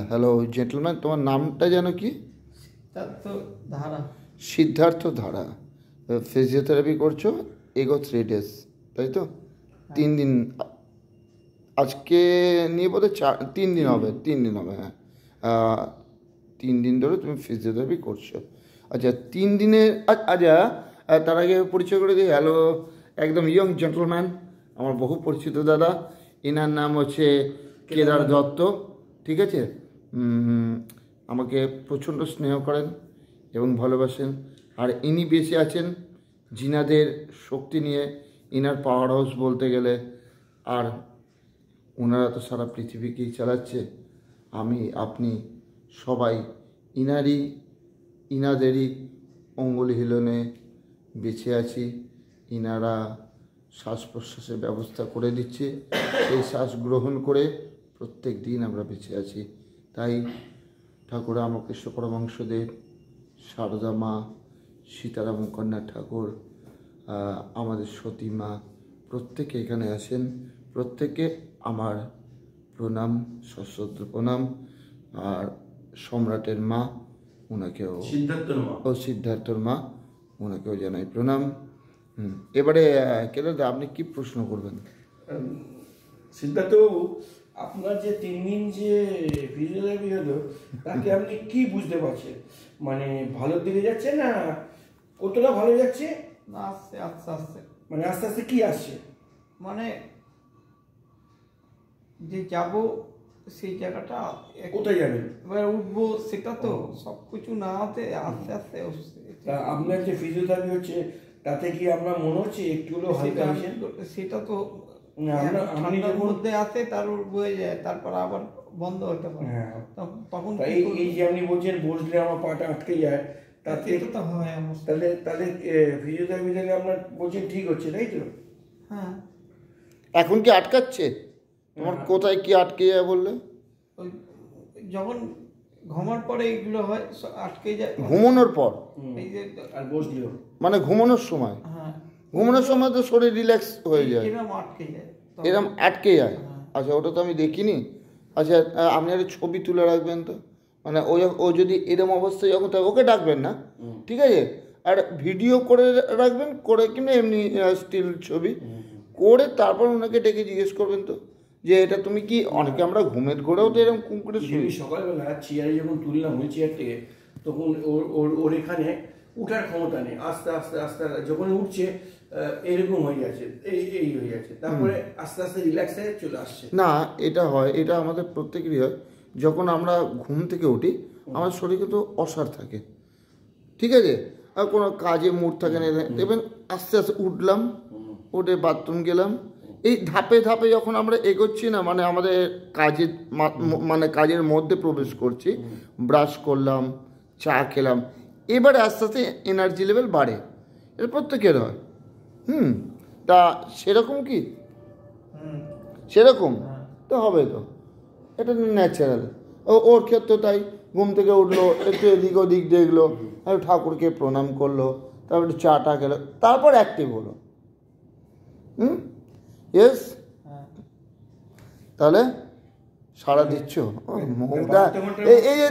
Hello gentleman, তোমার নামটা যেন কি? সিদ্ধার্থ ধারা। সিদ্ধার্থ ধারা। ফিজিওথেরাপি করছো এগো 3 days, তাই তো? 3 দিন। আজকে নিয়ে বোধহয় 3 দিন হবে, 3 দিন হবে, হ্যাঁ। 3 দিন ধরে তুমি ফিজিওথেরাপি করছো। আচ্ছা, 3 দিনের আচ্ছা, তার আগে পরিচয় করে দিই। হ্যালো, একদম ইয়ং জেন্টলম্যান, আমার বহু পরিচিত দাদা। এনার নাম হচ্ছে কেদার দত্ত, ঠিক আছে? আমাকে প্রচণ্ড স্নেহ করেন এবং ভালোবাসেন। আর ইনি বেঁচে আছেন জিনাদের শক্তি নিয়ে, ইনার পাওয়ার হাউস বলতে গেলে। আর ওনারা তো সারা পৃথিবীকেই চালাচ্ছে। আমি, আপনি সবাই ইনাদেরই অঙ্গুলি হিলনে বেঁচে আছি। ইনারা শ্বাস প্রশ্বাসের ব্যবস্থা করে দিচ্ছে, এই শ্বাস গ্রহণ করে প্রত্যেক দিন আমরা বেঁচে আছি। তাই ঠাকুর রামকৃষ্ণ পরমহংসদেব, সারদা মা, সীতারাম কন্যা ঠাকুর, আমাদের সতী মা, প্রত্যেকে এখানে আসেন। প্রত্যেকে আমার প্রণাম, সশ্রদ্ধ প্রণাম। আর সম্রাটের মা, ওনাকেও, সিদ্ধার্থর মা, ওনাকেও জানাই প্রণাম। এবারে কেদারদা, আপনি কি প্রশ্ন করবেন? সিদ্ধার্থবাবু, আপনার যে 3 দিন যে ফিজিওথেরাপি হলো, তাতে আপনি কি বুঝতে পারছেন? মানে ভালোর দিকে যাচ্ছে না কতটা ভালো যাচ্ছে? না, আস্তে আস্তে আস্তে, মানে আস্তে আস্তে কি আসছে? মানে যে যাব সেই জায়গাটা কোথায় যাবেন, এবার উঠবো, সেটা তো সব কিছু না হতে আস্তে আস্তে তা আপনার যে ফিজিওথেরাপি হচ্ছে তাতে কি আপনার মনে হচ্ছে একটু হলেও হালকা হয়েছে? সেটা তো আপনি ঠান্ডার মধ্যে আসে, তার বয়ে যায়, তারপর আবার বন্ধ হতে পারে। হ্যাঁ, তখন এই যে আপনি বলছেন বসলে আমার পাটা আটকে যায়, তাতে তো হয় আমার। তাহলে ফিজিওথেরাপি থেকে আপনার বলছেন ঠিক হচ্ছে, তাই তো? হ্যাঁ। এখন কি আটকাচ্ছে তোমার? কোথায় কি আটকে যায় বললে? ওই যখন ঘুমার পরে এগুলো হয়, আটকে যায়। ঘুমানোর পর? এই যে আর বসলেও মানে ঘুমানোর সময়? হ্যাঁ, ঘুমানোর সময় তো শরীর রিল্যাক্স হয়ে যায়, এরকম আটকে যায়, এরকম আটকে যায়। আচ্ছা, ওটা তো আমি দেখিনি। আচ্ছা, আপনি একটা ছবি তুলে রাখবেন তো, মানে ও যদি এরকম অবস্থায় যখন থাকে, ওকে ডাকবেন না, ঠিক আছে? আর ভিডিও করে রাখবেন, করে কিনা এমনি স্টিল ছবি করে, তারপর ওনাকে ডেকে জিজ্ঞেস করবেন তো যে এটা তুমি কি, অনেকে আমরা ঘুমের ঘরেও তো এরকম কুম করে শুনি। সকালবেলা চেয়ারে যখন তুললাম ওই চেয়ার থেকে, তখন ওর এখানে উঠার ক্ষমতা নেই, আস্তে আস্তে আস্তে যখন উঠছে এরকম হয়ে যাচ্ছে, এই হয়ে যাচ্ছে, তারপরে আস্তে আস্তে রিল্যাক্স হয়ে চলে আসছে। না, এটা হয়, এটা আমাদের প্রত্যেকেরই হয়। যখন আমরা ঘুম থেকে উঠি, আমার শরীরে তো অসাড় থাকে, ঠিক আছে? আর কোনো কাজে মুড থাকে না, দেখবেন আস্তে আস্তে উঠলাম, উঠে বাথরুম গেলাম, এই ধাপে ধাপে যখন আমরা এগোচ্ছি না, মানে আমাদের কাজের মানে কাজের মধ্যে প্রবেশ করছি, ব্রাশ করলাম, চা খেলাম, এবারে আস্তে আস্তে এনার্জি লেভেল বাড়ে। এটা প্রত্যেকের হয়। তা সেরকম কি? সেরকম তো হবে তো, এটা ন্যাচারাল। ওর ক্ষেত্রে তাই, ঘুম থেকে উঠলো, একটু এদিক ওদিক দেখলো, আর ঠাকুরকে প্রণাম করলো, তারপর একটু চাটা খেলো, তারপর অ্যাক্টিভ হলো। ইয়েস, তাহলে সাড়া দিচ্ছ? মুখটা এই যে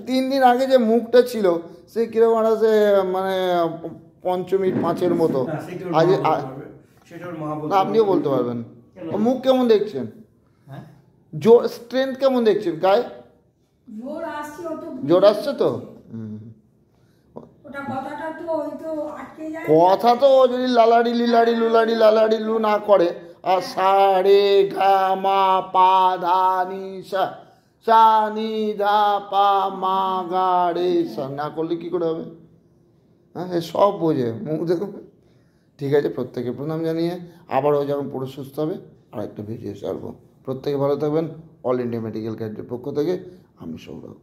3 দিন আগে যে মুখটা ছিল, সে কিরকম আছে, মানে পঞ্চমীর 5-এর মতো। আজ আপনিও বলতে পারবেন। মুখ কেমন দেখছেন? জোর স্ট্রেংথ কেমন দেখছেন গায়ে? জোর আসছে তো? কথা তো যদি লালাড়ি লিলাড়ি লুলাড়ি লালাড়ি লু না করে, আর সা রে গা মা পা ধা নি সা, সা নি ধা পা মা গা রে সা না করলে কি করে হবে? হ্যাঁ, সব বোঝে, মুখ দেখো। ঠিক আছে, প্রত্যেকে প্রণাম জানিয়ে আবারও যখন পুরো সুস্থ হবে আর একটা ভিডিও ছাড়বো। প্রত্যেকে ভালো থাকবেন। অল ইন্ডিয়া মেডিকেল ক্যাডের পক্ষ থেকে আমি সৌরভ।